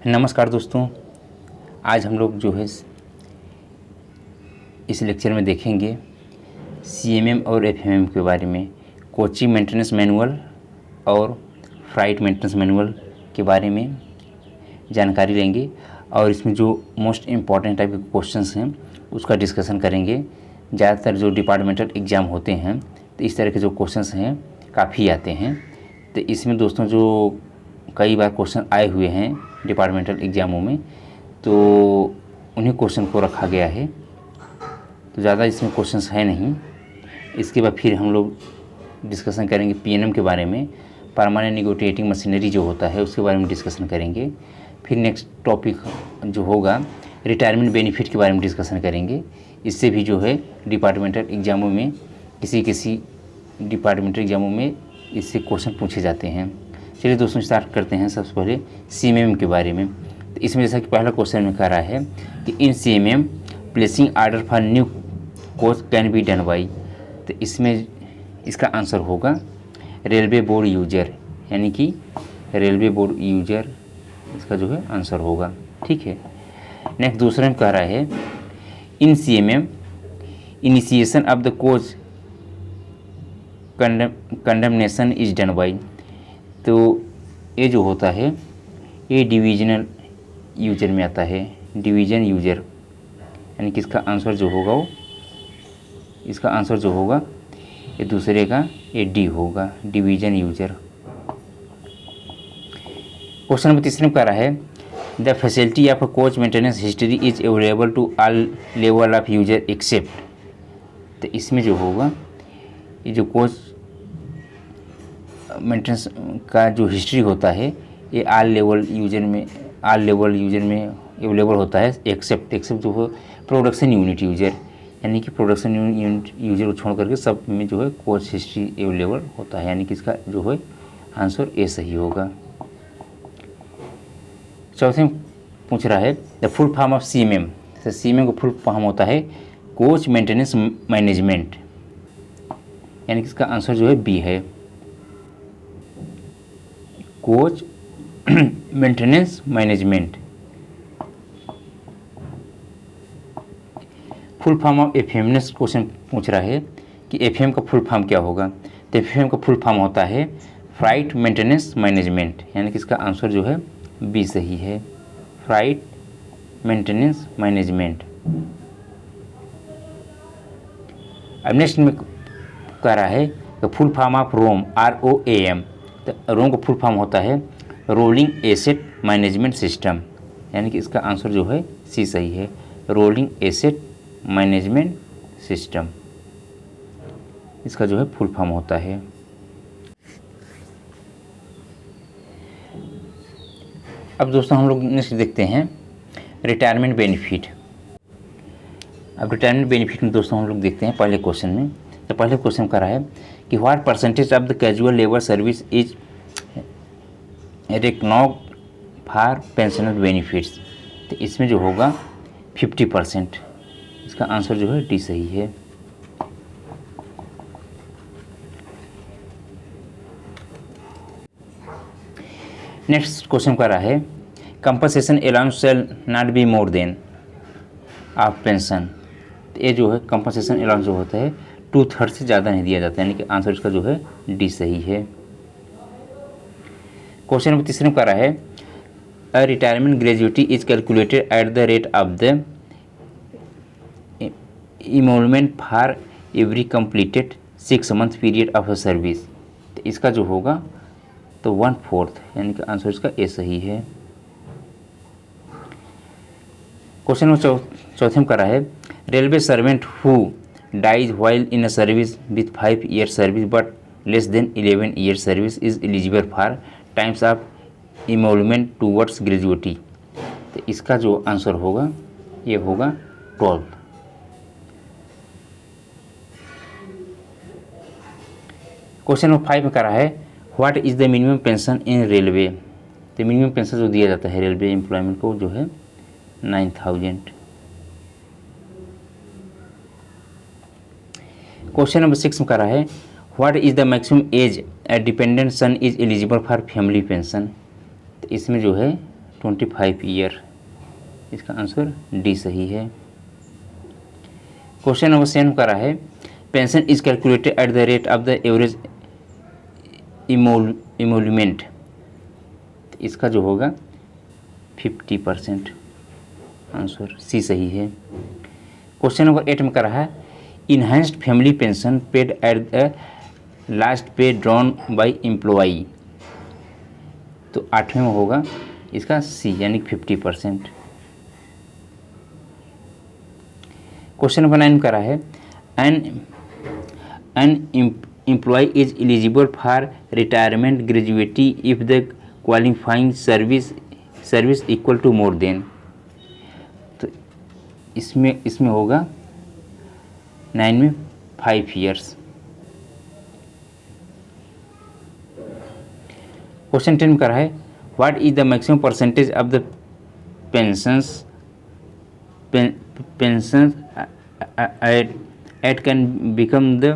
नमस्कार दोस्तों, आज हम लोग जो है इस लेक्चर में देखेंगे सीएमएम और एफएमएम के बारे में। कोचिंग मेंटेनेंस मैनुअल और फ्लाइट मेंटेनेंस मैनुअल के बारे में जानकारी लेंगे और इसमें जो मोस्ट इम्पॉर्टेंट टाइप के क्वेश्चंस हैं उसका डिस्कशन करेंगे। ज़्यादातर जो डिपार्टमेंटल एग्ज़ाम होते हैं तो इस तरह के जो क्वेश्चंस हैं काफ़ी आते हैं। तो इसमें दोस्तों जो कई बार क्वेश्चन आए हुए हैं डिपार्टमेंटल एग्ज़ामों में, तो उन्हीं क्वेश्चन को रखा गया है। तो ज़्यादा इसमें क्वेश्चंस है नहीं। इसके बाद फिर हम लोग डिस्कशन करेंगे पीएनएम के बारे में, परमानेंट नेगोशिएटिंग मशीनरी जो होता है उसके बारे में डिस्कसन करेंगे। फिर नेक्स्ट टॉपिक जो होगा रिटायरमेंट बेनिफिट के बारे में डिस्कसन करेंगे। इससे भी जो है डिपार्टमेंटल एग्ज़ामों में किसी डिपार्टमेंटल एग्ज़ामों में इससे क्वेश्चन पूछे जाते हैं। चलिए दोस्तों स्टार्ट करते हैं सबसे पहले सीएमएम के बारे में। तो इसमें जैसा कि पहला क्वेश्चन में कह रहा है कि in CMM placing order for new coach can be done by. तो इसमें इसका आंसर होगा रेलवे बोर्ड यूजर, यानी कि रेलवे बोर्ड यूजर इसका जो है आंसर होगा। ठीक है। नेक्स्ट दूसरे में कह रहा है in CMM initiation of the coach condemnation is done by. तो ये जो होता है ये डिवीजनल यूजर में आता है, डिवीजन यूजर, यानी कि इसका आंसर जो होगा वो इसका आंसर जो होगा ये दूसरे का ये डी होगा, डिवीजन यूजर। क्वेश्चन नंबर तीसरे में कह रहा है the facility of a coach maintenance history is available to all level of user except. तो इसमें जो होगा ये जो कोच मेंटेनेंस का जो हिस्ट्री होता है ये ऑल लेवल यूजर में अवेलेबल होता है, एक्सेप्ट जो है प्रोडक्शन यूनिट यूजर, यानी कि प्रोडक्शन यूनिट यूजर को छोड़ करके सब में जो है कोच हिस्ट्री अवेलेबल होता है, यानी कि इसका जो है आंसर ए सही होगा। चौथे में पूछ रहा है the full form of CMM. तो सीएमएम का फुल फॉर्म होता है कोच मेंटेनेंस मैनेजमेंट, यानी कि इसका आंसर जो है बी है, coach maintenance management. Full form of FM ने क्वेश्चन पूछ रहा है कि एफएम का फुल फॉर्म क्या होगा। तो एफएम का फुल फॉर्म होता है फ्लाइट मेंटेनेंस मैनेजमेंट, यानी कि इसका आंसर जो है बी सही है, फ्लाइट मेंटेनेंस मैनेजमेंट। अब नेक्स्ट में कह रहा है कि full form of roam ROAM। तो रोम का फुल फॉर्म होता है रोलिंग एसेट मैनेजमेंट सिस्टम, यानी कि इसका आंसर जो है सी सही है, रोलिंग एसेट मैनेजमेंट सिस्टम इसका जो है फुल फॉर्म होता है। अब दोस्तों हम लोग नेक्स्ट देखते हैं रिटायरमेंट बेनिफिट। अब रिटायरमेंट बेनिफिट में दोस्तों हम लोग देखते हैं पहले क्वेश्चन में। तो पहले क्वेश्चन कर रहा है कि what percentage of the casual labour service is recognised for pensioner benefits. तो इसमें जो होगा 50%, इसका आंसर जो है डी सही है। नेक्स्ट क्वेश्चन कर रहा है compensation allowance shall not be more than of pension. तो ये जो है कंपनसेशन अलाउंस जो होता है 2/3 से ज़्यादा नहीं दिया जाता, यानी कि आंसर इसका जो है डी सही है। क्वेश्चन नंबर तीसरे में कर रहा है a retirement gratuity is calculated at the rate of the emolument for every completed 6 month period of service. तो इसका जो होगा तो 1/4, यानी कि आंसर इसका ए सही है। क्वेश्चन नंबर चौथे में कर रहा है railway servant who dies while in a service with 5 years service but less than 11 years service is eligible for times of emolument towards gratuity. तो इसका जो आंसर होगा ये होगा 12। क्वेश्चन नंबर 5 में कह रहा है what is the minimum pension in railway. तो मिनिमम पेंशन जो दिया जाता है रेलवे एम्प्लॉयमेंट को जो है 9,000। क्वेश्चन नंबर 6 में कह रहा है what is the maximum age a dependent son is eligible for family pension. तो इसमें जो है 25 ईयर। इसका आंसर डी सही है। क्वेश्चन नंबर 7 करा है pension is calculated at the rate of the average emolument. इसका जो होगा 50%। आंसर सी सही है। क्वेश्चन नंबर 8 में करा है enhanced family pension paid at the last पे ड्रॉन बाय एम्प्लॉई। तो 8वें में होगा इसका सी यानी 50%। क्वेश्चन नंबर 9 करा है an employee is eligible for retirement gratuity if the qualifying service equal to more than. तो इसमें होगा 9 में 5 ईयर्स। क्वेश्चन 10 करा है what is the maximum percentage of the pensions at can become the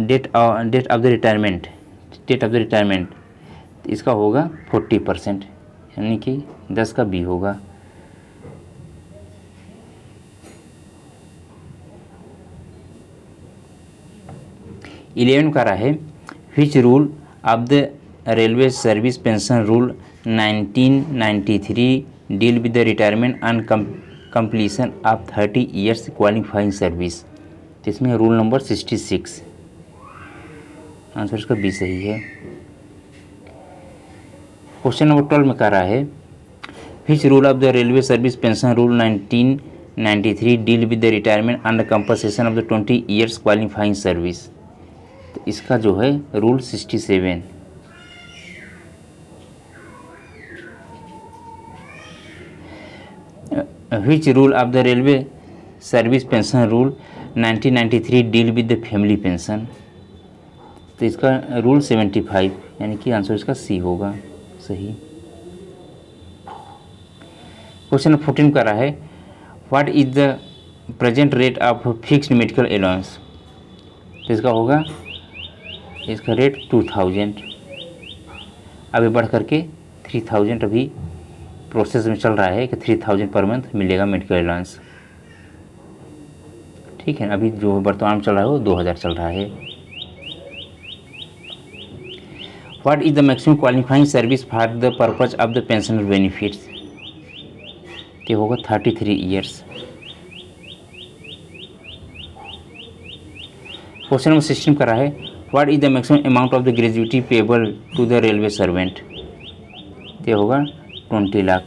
date of the retirement। इसका होगा 40%, यानी कि 10 का बी होगा। इलेवन का रहा है which rule of the railway service pension rule 1993 deal with the retirement and completion of 30 years qualifying service. तो इसमें रूल नंबर 66। आंसर इसका बी सही है। क्वेश्चन नंबर 12 में कह रहा है which rule of the railway service pension rule 1993 deal with the retirement and compensation of the 20 years qualifying service. तो इसका जो है rule 67। Which rule of the railway service pension rule 1993 deal with the family pension. तो इसका rule 75, यानी कि answer इसका सी होगा सही। क्वेश्चन 14 का रहा है what is the present rate of fixed medical allowance. तो इसका होगा इसका रेट 2000, अभी बढ़ करके 3000 अभी प्रोसेस में चल रहा है कि 3000 पर मंथ मिलेगा मेडिकल अलाउंस। ठीक है, अभी जो वर्तमान में चल रहा है वो 2000 चल रहा है। What is the maximum qualifying service for the purpose of the pensioner benefits. ये होगा 33 ईयर्स। क्वेश्चन नंबर 16 का रहा है what is the maximum amount of the gratuity payable to the railway servant. ये होगा 20 लाख।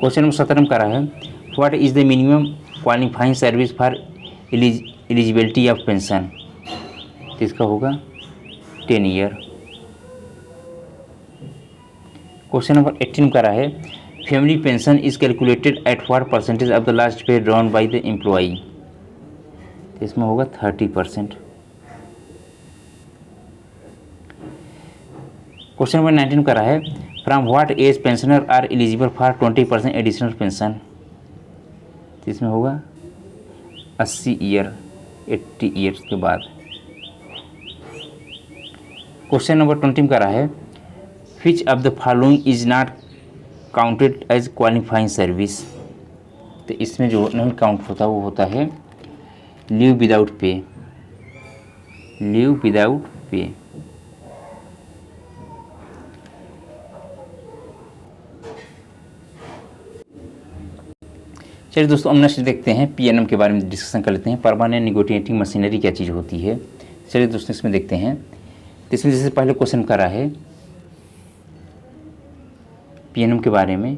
क्वेश्चन नंबर 17 का रहा है what is the minimum qualifying service for eligibility of pension. तो इसका होगा 10 ईयर। क्वेश्चन नंबर 18 का रहा है family pension is calculated at what percentage of the last पे ड्रॉन बाय द एम्प्लॉई। तो इसमें होगा 30%। क्वेश्चन नंबर 19 का रहा है from what age pensioner are eligible for 20% additional pension. तो इसमें होगा 80 ईयर, 80 ईयर्स के बाद। क्वेश्चन नंबर 20 का रहा है which of the following is not counted as qualifying service. तो इसमें जो नहीं काउंट होता वो होता है leave without pay. Leave without pay. चलिए दोस्तों, हम नेक्स्ट देखते हैं पीएनएम के बारे में डिस्कशन कर लेते हैं। परमानेंट नेगोशिएटिंग मशीनरी क्या चीज़ होती है। चलिए दोस्तों इसमें देखते हैं। तो इसमें जैसे पहले क्वेश्चन करा है पीएनएम के बारे में